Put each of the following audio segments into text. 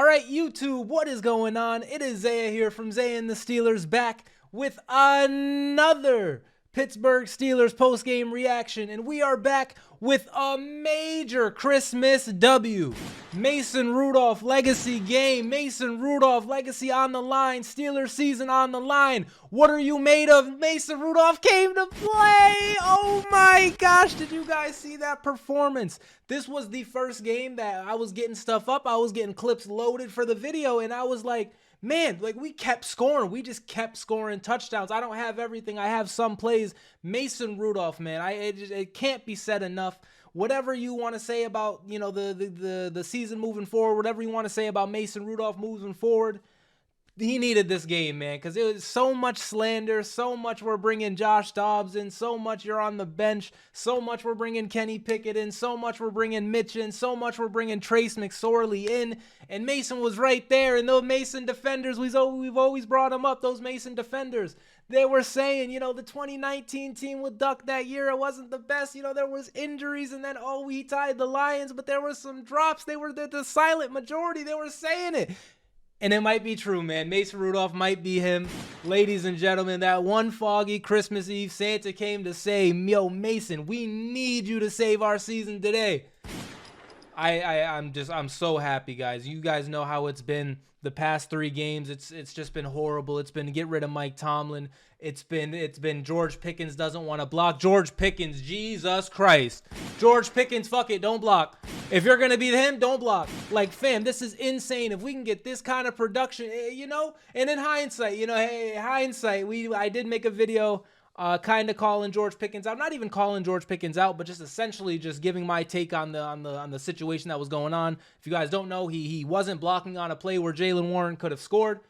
All right, YouTube, what is going on? It is Zaya here from Zaya&TheSteelers back with another Pittsburgh Steelers post-game reaction, and we are back with a major Christmas W. Mason Rudolph legacy game. Mason Rudolph legacy on the line. Steelers season on the line. What are you made of? Mason Rudolph came to play. Oh my gosh, did you guys see that performance? This was the first game that I was getting stuff up. I was getting clips loaded for the video, and I was like, man, like we kept scoring. We just kept scoring touchdowns. I don't have everything. I have some plays. Mason Rudolph, man, it can't be said enough. Whatever you want to say about, you know, the season moving forward, whatever you want to say about Mason Rudolph moving forward, he needed this game, man, because it was so much slander, so much we're bringing Josh Dobbs in, so much you're on the bench, so much we're bringing Kenny Pickett in, so much we're bringing Mitch in, so much we're bringing Trace McSorley in, and Mason was right there, and those Mason defenders, we've always brought them up, those Mason defenders. They were saying, you know, the 2019 team with Duck that year, it wasn't the best. You know, there was injuries, and then, oh, we tied the Lions, but there were some drops. They were the silent majority. They were saying it. And it might be true, man. Mason Rudolph might be him. Ladies and gentlemen, that one foggy Christmas Eve, Santa came to say, yo, Mason, we need you to save our season today. I'm so happy, guys. You guys know how it's been the past 3 games. It's just been horrible. It's been get rid of Mike Tomlin. It's been George Pickens doesn't want to block. George Pickens, Jesus Christ. George Pickens, fuck it, don't block. If you're going to be him, don't block. Like, fam, this is insane. If we can get this kind of production, you know, and in hindsight, you know, hey, hindsight, I did make a video kind of calling George Pickens out. Not even calling George Pickens out, but just essentially just giving my take on the situation that was going on. If you guys don't know, he wasn't blocking on a play where Jaylen Warren could have scored.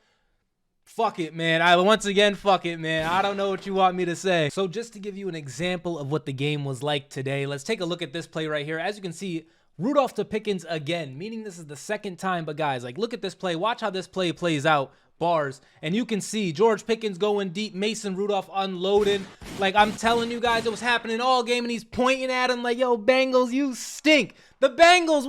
Fuck it, man. Once again, fuck it, man. I don't know what you want me to say. So just to give you an example of what the game was like today, let's take a look at this play right here. As you can see, Rudolph to Pickens again, meaning this is the second time. But guys, like, look at this play. Watch how this play plays out. Bars, and you can see George Pickens going deep, Mason Rudolph unloaded. Like, I'm telling you guys, it was happening all game, and he's pointing at him like, yo, Bengals, you stink. The Bengals,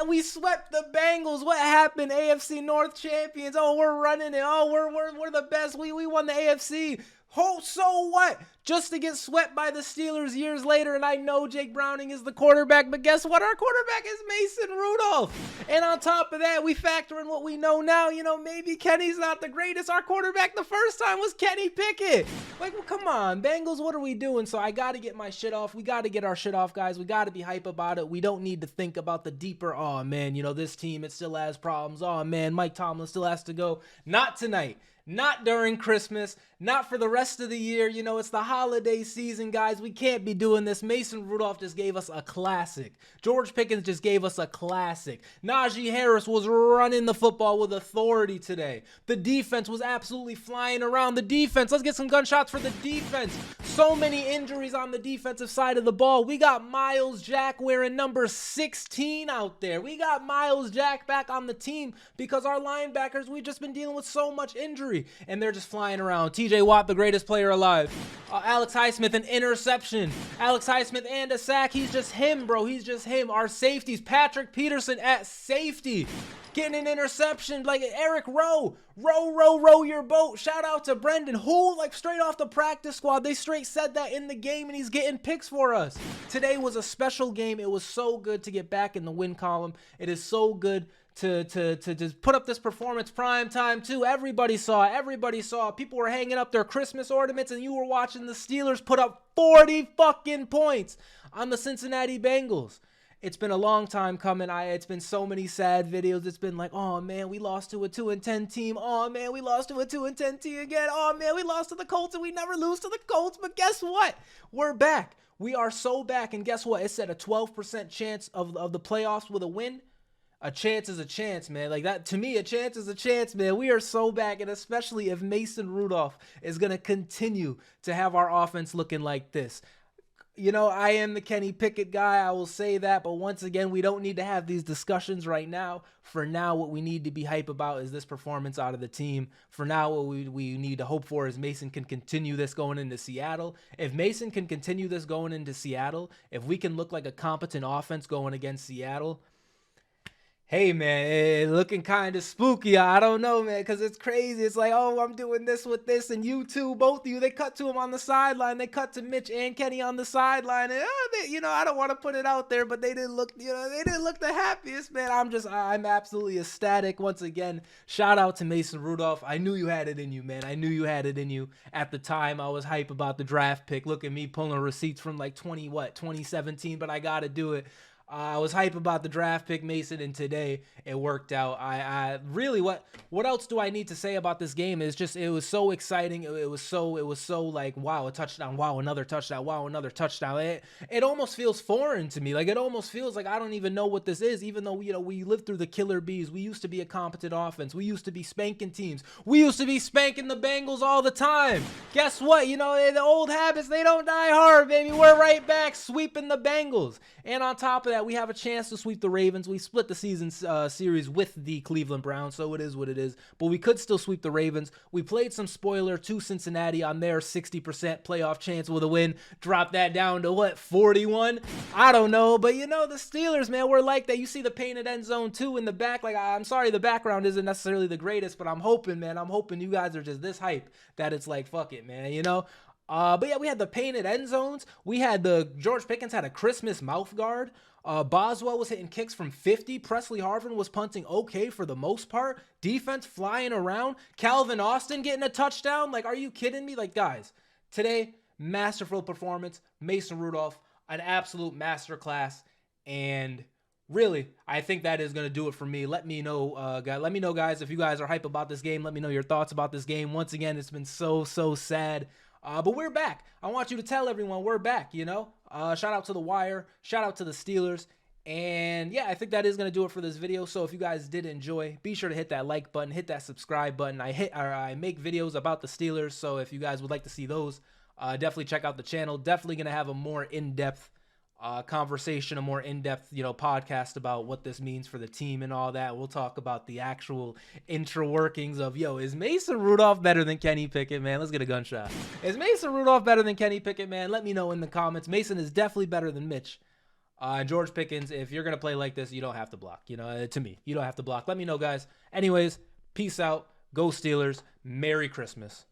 we swept the Bengals. What happened? AFC North champions. Oh, we're running it. Oh, we're the best. We won the AFC. Oh, so what? Just to get swept by the Steelers years later, and I know Jake Browning is the quarterback, but guess what? Our quarterback is Mason Rudolph. And on top of that, we factor in what we know now. You know, maybe Kenny's not the greatest. Our quarterback the first time was Kenny Pickett. Like, well, come on, Bengals, what are we doing? So I got to get my shit off. We got to get our shit off, guys. We got to be hype about it. We don't need to think about the deeper, oh, man, you know, this team, it still has problems. Oh, man, Mike Tomlin still has to go. Not tonight. Not during Christmas, not for the rest of the year. You know, it's the holiday season, guys. We can't be doing this. Mason Rudolph just gave us a classic. George Pickens just gave us a classic. Najee Harris was running the football with authority today. The defense was absolutely flying around. The defense, let's get some gunshots for the defense. So many injuries on the defensive side of the ball. We got Myles Jack wearing number 16 out there. We got Myles Jack back on the team because our linebackers, we've just been dealing with so much injury. And they're just flying around. TJ Watt, the greatest player alive. Alex Highsmith, an interception. Alex Highsmith and a sack. He's just him, bro. He's just him. Our safeties, Patrick Peterson at safety, getting an interception. Like Eric Rowe. Row your boat. Shout out to Brendan, who, like, straight off the practice squad, they straight said that in the game, and he's getting picks for us. Today was a special game. It was so good to get back in the win column. It is so good to just put up this performance prime time too. Everybody saw it. People were hanging up their Christmas ornaments, and you were watching the Steelers put up 40 fucking points on the Cincinnati Bengals. It's been a long time coming. It's been so many sad videos. It's been like, oh man, we lost to a 2-10 team. Oh man, we lost to a 2-10 team again. Oh man, we lost to the Colts, and we never lose to the Colts. But guess what? We're back. We are so back. And guess what? It said a 12% chance of the playoffs with a win. A chance is a chance, man. Like that, to me, a chance is a chance, man. We are so back, and especially if Mason Rudolph is going to continue to have our offense looking like this. You know, I am the Kenny Pickett guy. I will say that. But once again, we don't need to have these discussions right now. For now, what we need to be hype about is this performance out of the team. For now, what we need to hope for is Mason can continue this going into Seattle. If Mason can continue this going into Seattle, if we can look like a competent offense going against Seattle, Hey man, looking kind of spooky. I don't know, man, because it's crazy. It's like, oh, I'm doing this with this, and you two, both of you, they cut to him on the sideline. They cut to Mitch and Kenny on the sideline, and I don't want to put it out there, but they didn't look, they didn't look the happiest, man. I'm absolutely ecstatic once again. Shout out to Mason Rudolph. I knew you had it in you, man. I knew you had it in you. At the time, I was hype about the draft pick. Look at me pulling receipts from like 2017, but I got to do it. I was hype about the draft pick, Mason, and today it worked out. I really, what else do I need to say about this game? It's just, it was so exciting. It was so like, wow, a touchdown, wow, another touchdown, wow, another touchdown. It almost feels foreign to me. Like, it almost feels like I don't even know what this is, even though, we lived through the killer bees. We used to be a competent offense. We used to be spanking teams. We used to be spanking the Bengals all the time. Guess what? The old habits, they don't die hard, baby. We're right back sweeping the Bengals. And on top of that, we have a chance to sweep the Ravens. We split the season series with the Cleveland Browns, so it is what it is. But we could still sweep the Ravens. We played some spoiler to Cincinnati on their 60% playoff chance with a win. Drop that down to, what, 41? I don't know. But, the Steelers, man, we're like that. You see the painted end zone, too, in the back. Like, I'm sorry the background isn't necessarily the greatest, but I'm hoping, man. I'm hoping you guys are just this hype that it's like, fuck it, man, But yeah, we had the painted end zones. We had George Pickens had a Christmas mouth guard. Boswell was hitting kicks from 50. Presley Harvin was punting okay for the most part. Defense flying around. Calvin Austin getting a touchdown. Like, are you kidding me? Like, guys, today, masterful performance. Mason Rudolph, an absolute masterclass. And really, I think that is going to do it for me. Let me know, guys, if you guys are hype about this game. Let me know your thoughts about this game. Once again, it's been so sad. But we're back. I want you to tell everyone we're back, Shout out to The Wire. Shout out to the Steelers. And yeah, I think that is going to do it for this video. So if you guys did enjoy, be sure to hit that like button, hit that subscribe button. I make videos about the Steelers. So if you guys would like to see those, definitely check out the channel. Definitely going to have a more in-depth conversation, a more in-depth, podcast about what this means for the team and all that. We'll talk about the actual intra-workings of, is Mason Rudolph better than Kenny Pickett, man? Let's get a gunshot. Is Mason Rudolph better than Kenny Pickett, man? Let me know in the comments. Mason is definitely better than Mitch. George Pickens, if you're going to play like this, you don't have to block. To me, you don't have to block. Let me know, guys. Anyways, peace out. Go Steelers. Merry Christmas.